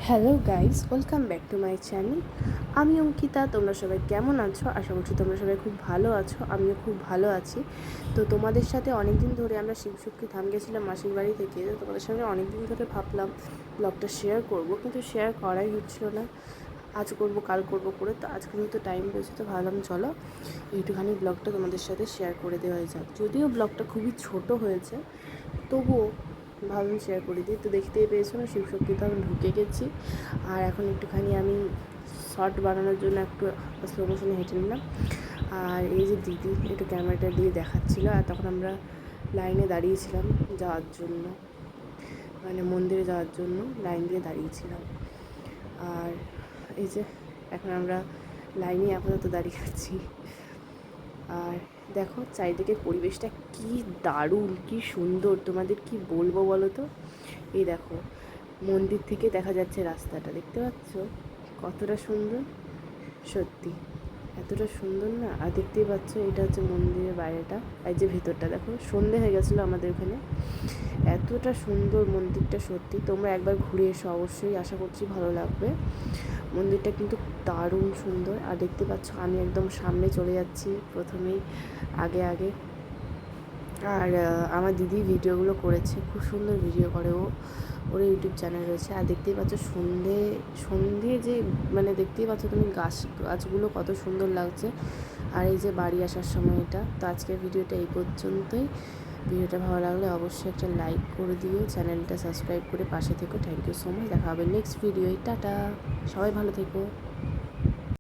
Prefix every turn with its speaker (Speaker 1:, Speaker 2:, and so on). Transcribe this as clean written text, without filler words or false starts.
Speaker 1: Hello guys, welcome back to my channel. আমি অঙ্কিতা। তোমরা সবাই কেমন আছো? আশা করছি তোমরা সবাই খুব ভালো আছো। আমিও খুব ভালো আছি। তো তোমাদের সাথে অনেক দিন ধরে আমরা শিবশক্তি ধাম গেছিলাম মাসির বাড়ি থেকে। তো তোমাদের সঙ্গে অনেক দিন ধরে ভাবলাম ব্লগটা শেয়ার করব, কিন্তু শেয়ার করাই হচ্ছিল না। আজ করব, কাল করব করে, তো আজকে যেহেতু টাইম রয়েছে তো ভাবলাম চলো এইটুখানি ব্লগটা তোমাদের সাথে শেয়ার করে দেওয়া যাক। যদিও ব্লগটা খুবই ছোট হয়েছে, তবুও ভাবলাম শেয়ার করে দিই। তো দেখতেই পেয়েছো না, শিবশক্তিতে আমি ঢুকে গেছি। আর এখন একটুখানি আমি শর্ট বানানোর জন্য একটু স্লো মোশনে হেঁটে নিলাম। আর এই যে দিদি একটু ক্যামেরাটা দিয়ে দেখাচ্ছিলো, আর তখন আমরা লাইনে দাঁড়িয়েছিলাম যাওয়ার জন্য, মানে মন্দিরে যাওয়ার জন্য লাইন দিয়ে দাঁড়িয়েছিলাম। আর এই যে এখন আমরা লাইনে আপাতত দাঁড়িয়ে আছি। আর দেখো চারিদিকে পরিবেশটা কি দারুণ, কি সুন্দর, তোমাদের কি বলবো বলো তো। এই দেখো মন্দির থেকে দেখা যাচ্ছে রাস্তাটা, দেখতে পাচ্ছ কতটা সুন্দর, সত্যি এতটা সুন্দর না। আর দেখতেই পাচ্ছ এটা হচ্ছে মন্দিরের বাইরেটা, আর যে ভেতরটা দেখো সন্ধে হয়ে গেছিলো আমাদের ওখানে। এতটা সুন্দর মন্দিরটা, সত্যি তোমরা একবার ঘুরে এসো, অবশ্যই আশা করছি ভালো লাগবে। মন্দিরটা কিন্তু দারুণ সুন্দর। আর দেখতে পাচ্ছ আমি একদম সামনে চলে যাচ্ছি প্রথমেই, আগে আগে। আর আমার দিদি ভিডিওগুলো করেছে, খুব সুন্দর ভিডিও করে ও, ওর ইউটিউব চ্যানেল রয়েছে। আর দেখতেই পাচ্ছ সন্ধে সন্ধে যে, মানে দেখতেই পাচ্ছ তুমি গাছগুলো কত সুন্দর লাগছে। আর এই যে বাড়ি আসার সময় এটা। তো আজকের ভিডিওটা এই পর্যন্তই। ভিডিওটা ভালো লাগলে অবশ্যই একটা লাইক করে দিও, চ্যানেলটা সাবস্ক্রাইব করে পাশে থেকো। Thank you so much. দেখা হবে নেক্সট ভিডিও। টাটা, সবাই ভালো থেকো।